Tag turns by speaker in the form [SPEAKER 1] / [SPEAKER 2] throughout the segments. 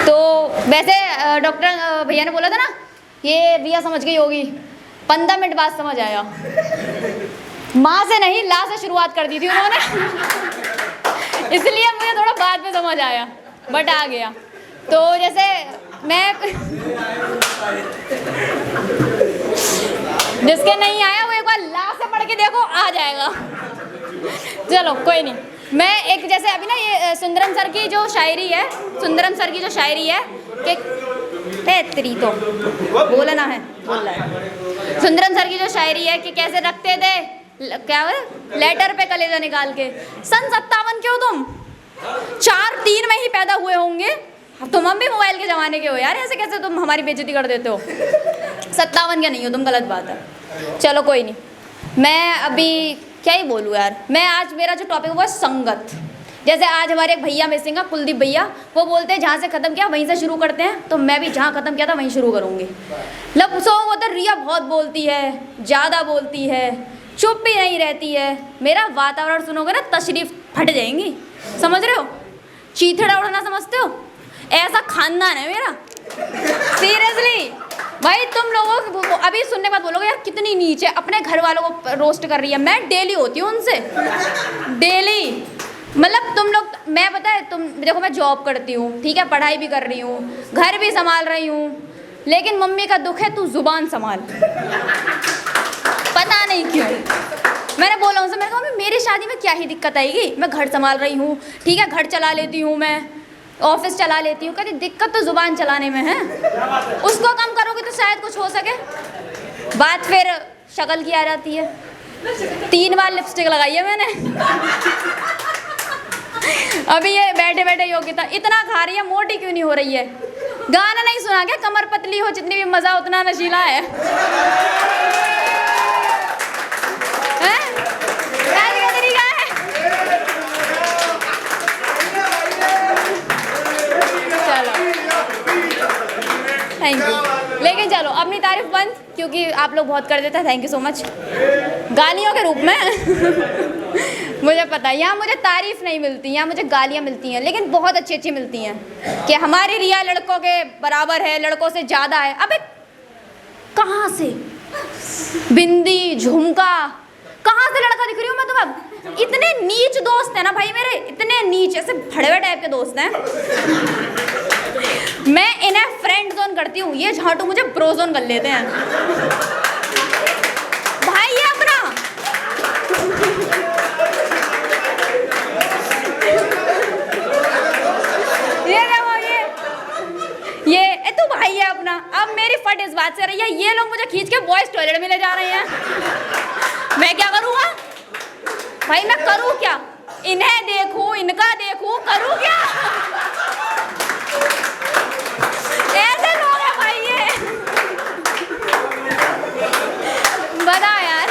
[SPEAKER 1] तो वैसे डॉक्टर भैया ने बोला था ना, ये भैया समझ गई होगी, 15 मिनट बाद समझ आया। माँ से नहीं, ला से शुरुआत कर दी थी उन्होंने इसलिए मुझे थोड़ा बाद में समझ आया, बट आ गया। तो जैसे मैं जिसके नहीं आया वो एक बार ला से पढ़ के देखो, आ जाएगा। चलो कोई नहीं। मैं एक जैसे अभी ना ये सुंदरम सर की जो शायरी है, सुंदरम सर की जो शायरी है कि तेरी तो बोलना है, बोल रहा है। सुंदरम सर की जो शायरी है कि कैसे रखते थे क्या लेटर पे कलेजा निकाल के, सन 57 के हो तुम, 4-3 में ही पैदा हुए होंगे, तुम हम भी मोबाइल के ज़माने के हो यार, ऐसे कैसे तुम हमारी बेइज्जती कर देते हो। 57 के नहीं हो तुम, गलत बात है। चलो कोई नहीं, मैं अभी क्या ही बोलूँ यार। मैं आज मेरा जो टॉपिक है वो है संगत। जैसे आज हमारे एक भैया मिसिंग है, कुलदीप भैया, वो बोलते हैं जहाँ से ख़त्म किया वहीं से शुरू करते हैं, तो मैं भी जहाँ ख़त्म किया था वहीं शुरू करूँगी। वो तो रिया बहुत बोलती है, ज़्यादा बोलती है, चुप भी नहीं रहती है। मेरा वातावरण सुनोगे ना तशरीफ फट जाएंगी, समझ रहे हो? चीथड़ा उड़ना समझते हो? ऐसा खानदान है मेरा, सीरियसली भाई। तुम लोगों को अभी सुनने के बाद बोलोगे यार कितनी नीचे अपने घर वालों को रोस्ट कर रही है। मैं डेली होती हूँ उनसे, डेली। मतलब तुम लोग, मैं पता है, तुम देखो मैं जॉब करती हूँ, ठीक है, पढ़ाई भी कर रही हूँ, घर भी संभाल रही हूँ, लेकिन मम्मी का दुख है तू जुबान संभाल। पता नहीं क्यों मैंने बोला उनसे, मैंने कहा मम्मी मेरी शादी में क्या ही दिक्कत आएगी, मैं घर संभाल रही हूँ, ठीक है, घर चला लेती हूँ, मैं ऑफिस चला लेती हूँ। कहती दिक्कत तो जुबान चलाने में है, उसको कम करोगे तो शायद कुछ हो सके। बात फिर शक्ल की आ जाती है। 3 बार लिपस्टिक लगाई है मैंने अभी ये बैठे बैठे योग्यता इतना खा रही है, मोटी क्यों नहीं हो रही है? गाना नहीं सुना क्या, कमर पतली हो जितनी भी मजा उतना नशीला है, थैंक यू। लेकिन चलो अपनी तारीफ बंद, क्योंकि आप लोग बहुत कर देते हैं। Thank you so much. गालियों के रूप में मुझे पता है यहाँ मुझे तारीफ नहीं मिलती, यहाँ मुझे गालियाँ मिलती हैं, लेकिन बहुत अच्छी अच्छी मिलती हैं कि हमारी रिया लड़कों के बराबर है, लड़कों से ज़्यादा है। अबे कहाँ से बिंदी झुमका, कहाँ से लड़का दिख रही हूँ मैं तुम्हें? इतने नीच दोस्त हैं ना भाई मेरे, इतने नीच, ऐसे भड़वे टाइप के दोस्त हैं। मैं इन्हें फ्रेंड जोन करती हूँ, ये झांटू मुझे ब्रो जोन कर लेते हैं भाई। ये अपना ये देखो, ये तो भाई है अपना। अब मेरी फट इस बात से रही है, ये लोग मुझे खींच के बॉयज टॉयलेट में ले जा रहे हैं, मैं क्या करूँगा भाई? मैं करूँ क्या? इन्हें देखूँ, इनका देखूँ, करूँ क्या? ऐसे लोग हैं भाई ये, बता यार।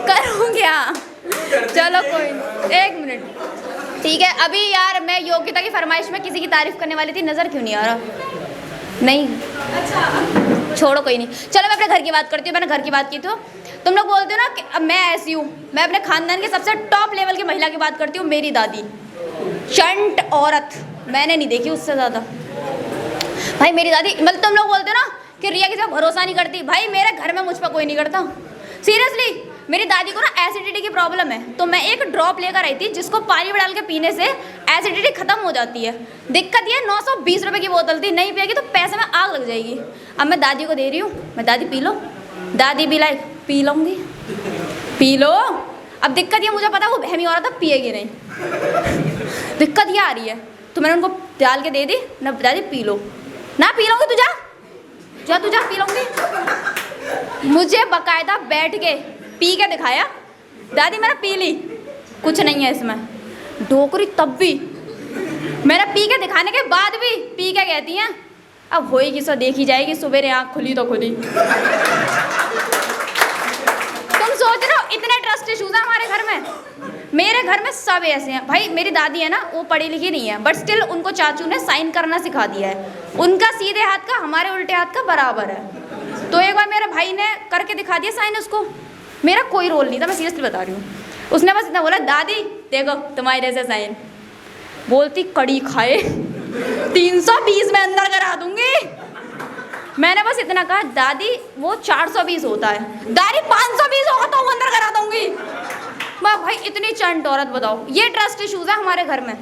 [SPEAKER 1] करूँ क्या? चलो कोई, 1 मिनट, ठीक है। अभी यार मैं योग्यता की फरमाइश में किसी की तारीफ करने वाली थी, नज़र क्यों नहीं आ रहा? नहीं, छोड़ो कोई नहीं। चलो मैं अपने घर की बात करती हूँ। मैंने घर की बात की तो तुम लोग बोलते हो ना कि अब मैं ऐसी हूँ। मैं अपने खानदान के सबसे टॉप लेवल की महिला की बात करती हूँ, मेरी दादी। चंट औरत मैंने नहीं देखी उससे ज़्यादा भाई। मेरी दादी, मतलब तुम लोग बोलते हो ना कि रिया किसी पर भरोसा नहीं करती, भाई मेरे घर में मुझ पर कोई नहीं करता, सीरियसली। मेरी दादी को ना एसिडिटी की प्रॉब्लम है, तो मैं एक ड्रॉप लेकर आई थी जिसको पानी में डाल के पीने से एसिडिटी खत्म हो जाती है। दिक्कत ये 920 रुपये की बोतल थी, नहीं पिएगी तो पैसे में आग लग जाएगी। अब मैं दादी को दे रही हूँ, मैं दादी पी लो, दादी भी लाइक पी लूँगी, पी लो। अब दिक्कत ये मुझे पता वो बहमी औरत अब पिएगी नहीं, दिक्कत ये आ रही है। तो मैंने उनको डाल के दे दी ना, दादी पी लो ना, पी लूँगी, तू जा तू जा, पी लूँगी। मुझे बाकायदा बैठ के पी के दिखाया, दादी मैंने पी ली, कुछ नहीं है इसमें, डोकरी। तब भी मैंने पी के दिखाने के बाद भी पी के कहती हैं अब होएगी सो देखी जाएगी, सुबह आँख खुली तो खुली। तुम सोच रहे हो इतने ट्रस्ट इशूज हैं हमारे घर में? मेरे घर में सब ऐसे हैं भाई। मेरी दादी है ना, वो पढ़ी लिखी नहीं है, बट स्टिल उनको चाचू ने साइन करना सिखा दिया है। उनका सीधे हाथ का हमारे उल्टे हाथ का बराबर है। तो एक बार मेरे भाई ने करके दिखा दिया साइन उसको, मेरा कोई रोल नहीं था, मैं सीरियसली बता रही हूँ। उसने बस इतना बोला, दादी देखो तुम्हारे जैसे साइन। बोलती कड़ी खाए 320 में अंदर करा दूंगी। मैंने बस इतना कहा, दादी वो 420 होता है। दादी 520 होगा तो अंदर करा दूंगी। मैं भाई इतनी चंट औरत, बताओ। ये ट्रस्ट इशूज़ है हमारे घर में।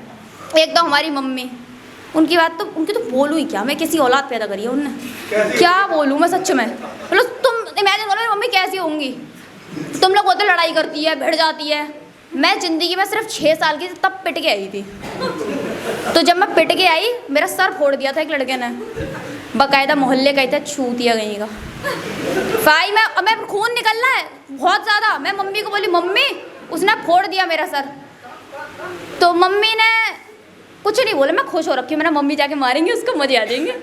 [SPEAKER 1] एक तो हमारी मम्मी, उनकी बात तो, उनकी तो बोलूँ ही क्या, मैं किसी औलाद पैदा करी है उनने, क्या बोलूँ मैं सच में। मतलब तुम इमेजिन करो मेरी मम्मी कैसी होंगी। तुम लोग बोलते लड़ाई करती है, भिड़ जाती है। मैं ज़िंदगी में सिर्फ 6 साल की थी तब पिट के आई थी। तो जब मैं पिट के आई, मेरा सर फोड़ दिया था एक लड़के ने, बाकायदा मोहल्ले का ही था, छूतिया गई का भाई। मैं खून निकलना है बहुत ज़्यादा। मैं मम्मी को बोली, मम्मी उसने फोड़ दिया मेरा सर। तो मम्मी ने कुछ नहीं बोले, मैं खुश हो रखी हूँ, मेरा मम्मी जाके मारेंगे उसको, मजे आ जाएंगे।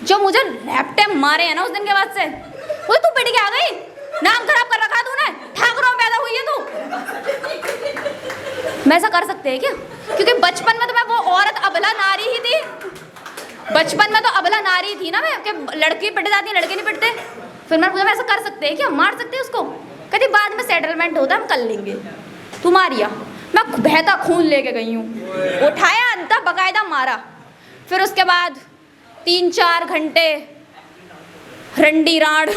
[SPEAKER 1] जो मुझे रैप्टे मारे हैं ना उस दिन के बाद से, वो तू पिट के आ गई, नाम खराब कर रखा तूने, ठाकुरों में पैदा हुई है तू। मैं ऐसा कर सकते हैं क्या? क्योंकि बचपन में तो मैं वो औरत अबला नारी ही थी। बचपन में तो अबला नारी थी ना मैं, कि लड़की पिट जाती है लड़के नहीं पिटते। फिर मैंने पूछा, मैं ऐसा कर सकते हैं क्या, मार सकते हैं उसको? कहती बाद में सेटलमेंट होता है, हम कर लेंगे। तू मारिया? मैं बहता खून लेके गई हूँ, उठाया अंता बाकायदा मारा। फिर उसके बाद 3-4 घंटे रंडी राड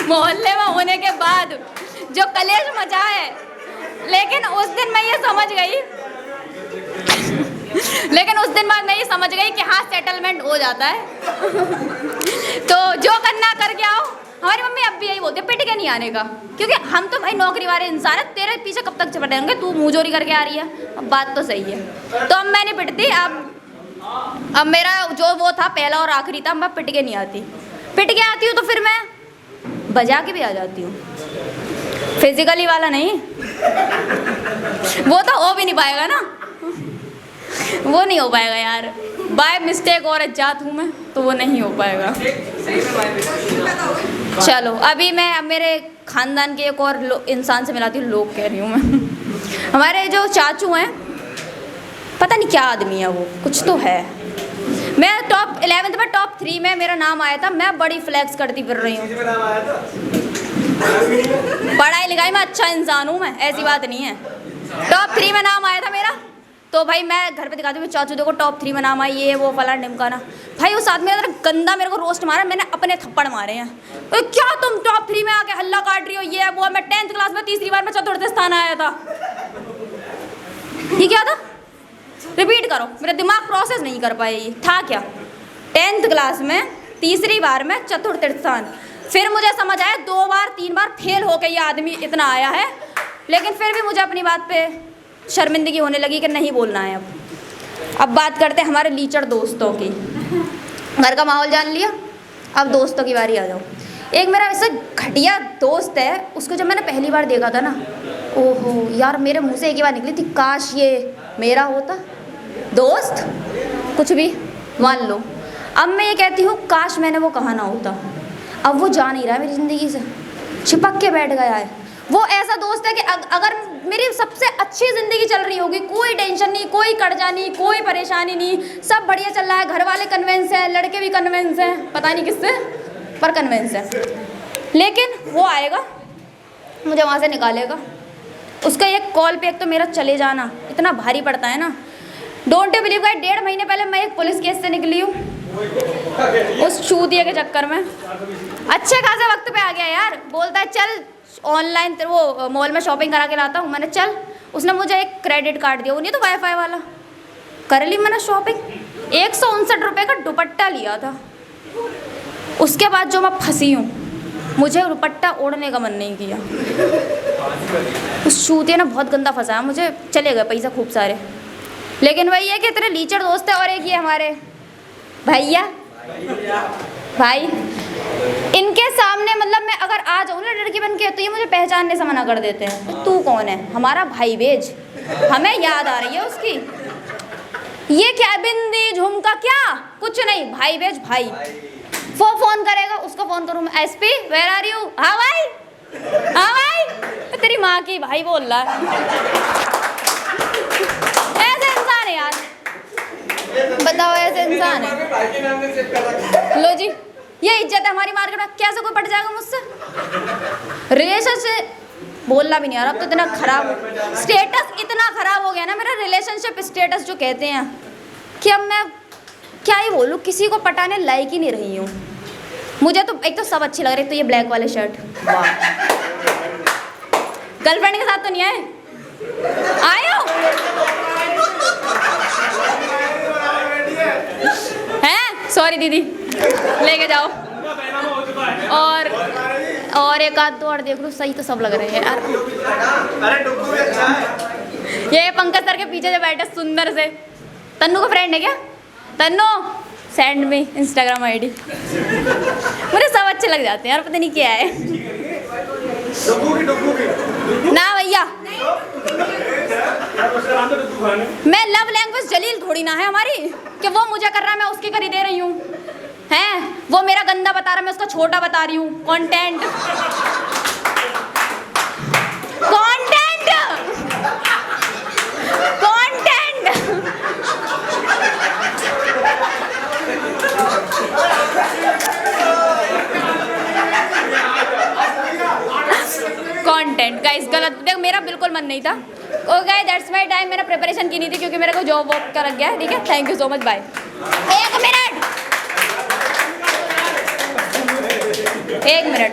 [SPEAKER 1] मोहल्ले में होने के बाद जो कलेश मचा है, लेकिन उस दिन मैं ये समझ गई कि हाँ सेटलमेंट हो जाता है। तो जो करना करके आओ। हमारी मम्मी अब भी यही बोलती है, पिट के नहीं आने का, क्योंकि हम तो भाई नौकरी वाले इंसान है, तेरे पीछे कब तक चपटे होंगे, तू मुँह जोरी करके आ रही है। अब बात तो सही है। तो अब मैं नहीं पिटती। अब मेरा जो वो था पहला और आखिरी था, मैं पिट के नहीं आती। पिट के आती हूँ तो फिर मैं बजा के भी आ जाती हूँ, फिजिकली वाला नहीं। वो तो हो भी नहीं पाएगा ना, वो नहीं हो पाएगा यार। बाय मिस्टेक और जात हूँ मैं, तो वो नहीं हो पाएगा। चलो अभी मैं अब मेरे ख़ानदान के एक और इंसान से मिलाती हूँ। लोग कह रही हूँ मैं। हमारे जो चाचू हैं, पता नहीं क्या आदमी है वो, कुछ तो है। मैं टॉप 11th में टॉप 3 में मेरा नाम आया था। मैं बड़ी फ्लैक्स करती फिर रही हूँ। पढ़ाई लिखाई में अच्छा इंसान हूँ मैं, ऐसी बात नहीं है। टॉप 3 में नाम आया था मेरा। तो भाई मैं घर पे दिखाती हूँ, चाचू देखो टॉप 3 में नाम आई, ये वो फलाना ढिमकाना। भाई उस आदमी ने गंदा मेरे को रोस्ट मारा, मैंने अपने थप्पड़ मारे हैं। तो क्या तुम टॉप 3 में आके हल्ला काट रही हो, ये वो। मैं 10th क्लास में तीसरी बार में चतुर्थ स्थान आया था। ये क्या था? रिपीट करो, मेरा दिमाग प्रोसेस नहीं कर पाया। ये था क्या? 10th क्लास में तीसरी बार में चतुर्थ स्थान। फिर मुझे समझ आया 2 बार 3 बार फेल होके ये आदमी इतना आया है। लेकिन फिर भी मुझे अपनी बात पे शर्मिंदगी होने लगी कि नहीं बोलना है। अब बात करते हैं हमारे लीचर दोस्तों की। घर का माहौल जान लिया, अब दोस्तों की बारी आ जाओ। एक मेरा ऐसा घटिया दोस्त है, उसको जब मैंने पहली बार देखा था ना, ओहो यार, मेरे मुंह से एक ही बार निकली थी, काश ये मेरा होता दोस्त। कुछ भी मान लो। अब मैं ये कहती हूँ, काश मैंने वो कहा ना होता। अब वो जा नहीं रहा है मेरी ज़िंदगी से, चिपक के बैठ गया है। वो ऐसा दोस्त है कि अगर मेरी सबसे अच्छी ज़िंदगी चल रही होगी, कोई टेंशन नहीं, कोई कर्जा नहीं, कोई परेशानी नहीं, सब बढ़िया चल रहा है, घर वाले कन्विंस हैं, लड़के भी कन्विंस हैं, पता नहीं किससे पर कन्विंस है। लेकिन वो आएगा, मुझे वहाँ से निकालेगा। उसका एक कॉल पे एक तो मेरा चले जाना इतना भारी पड़ता है ना। डोंट यू बिलीव गाइस, 1.5 महीने पहले मैं एक पुलिस केस से निकली हूँ उस चूतिया के चक्कर में। अच्छे खासे वक्त पे आ गया यार। बोलता है चल ऑनलाइन वो मॉल में शॉपिंग करा के लाता हूँ। मैंने चल, उसने मुझे एक क्रेडिट कार्ड दिया, वो नहीं तो वाईफाई वाला। कर ली मैंने शॉपिंग। 159 रुपये का दुपट्टा लिया था। उसके बाद जो मैं फंसी हूँ, मुझे दुपट्टा ओढ़ने का मन नहीं किया। उस चूतिया ने बहुत गंदा फंसाया मुझे। चले गए पैसा खूब सारे। लेकिन वही है कि इतने लीचर दोस्त है। और एक ये हमारे भैया भाई, इनके सामने मतलब मैं अगर आ जाऊँ ना लड़की बन के, तो ये मुझे पहचानने से मना कर देते हैं। तू कौन है? हमारा भाई बेज। हमें याद आ रही है उसकी। ये क्या बिंदी झुमका, क्या कुछ नहीं, भाई बेज भाई। वो फोन करेगा, उसको फोन करूँ मैं, एसपी वेयर आर यू? हाँ भाई, हाँ भाई। तो तेरी माँ की भाई बोल रहा है। ऐसे इंसान है यार, बताओ, ऐसे इंसान है। लो जी, ये इज्जत है हमारी मार्केट में। कैसे कोई पट जाएगा मुझसे? रिलेशनशिप बोलना भी नहीं आ रहा अब तो, इतना खराब स्टेटस इतना खराब हो गया ना मेरा रिलेशनशिप स्टेटस जो कहते हैं कि अब मैं क्या ही बोलूँ, किसी को पटाने लायक ही नहीं रही हूँ। मुझे तो एक तो सब अच्छी लग रही है, तो ये ब्लैक वाले शर्ट, वाह। गर्लफ्रेंड के साथ तो नहीं आए? आए हो? हैं? सॉरी दीदी, लेके जाओ। और एक आध दो और देख लो, सही तो सब लग रहे हैं यार।
[SPEAKER 2] अरे डुग्गू भी अच्छा है।
[SPEAKER 1] ये पंकज सर के पीछे जो बैठे सुंदर से, तन्नू का फ्रेंड है क्या? तन्नू सेंड में इंस्टाग्राम आईडी। मुझे सब अच्छे लग जाते हैं यार, पता नहीं क्या है।
[SPEAKER 2] डुग्गू की
[SPEAKER 1] ना भैया, मैं लव लैंग्वेज जलील थोड़ी ना है हमारी कि वो मुझे कर रहा है मैं उसकी कर ही दे रही हूँ। हैं वो मेरा गंदा बता रहा है मैं उसका छोटा बता रही हूँ। Content content content content guys, गलत देख, मेरा बिल्कुल मन नहीं था। ओ गाइस दैट्स माय टाइम। मैंने प्रिपरेशन की नहीं थी क्योंकि मेरे को जॉब वॉब का लग गया है। ठीक है, thank you so much, bye. एक मिनट,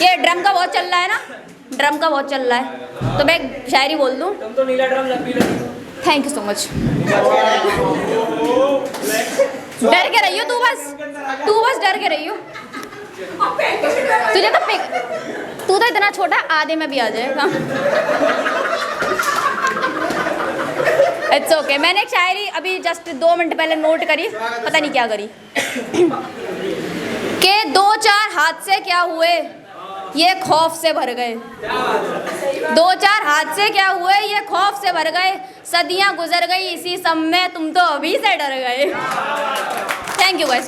[SPEAKER 1] ये ड्रम का बहुत चल रहा है ना, ड्रम का बहुत चल रहा है, तो मैं शायरी बोल दूं। तुम तो नीला ड्रम लंबी लगी। Thank you so much. डर के रही हो तू बस डर के रही हो। तुझे तो तू तो इतना छोटा, आधे में भी आ जाएगा। It's okay. मैंने एक शायरी अभी जस्ट 2 मिनट पहले नोट करी, पता नहीं क्या करी। के 2-4 हादसे क्या हुए ये खौफ से भर गए। 2-4 हादसे क्या हुए ये खौफ से भर गए। सदियां गुजर गई इसी सब में, तुम तो अभी से डर गए। Thank you guys.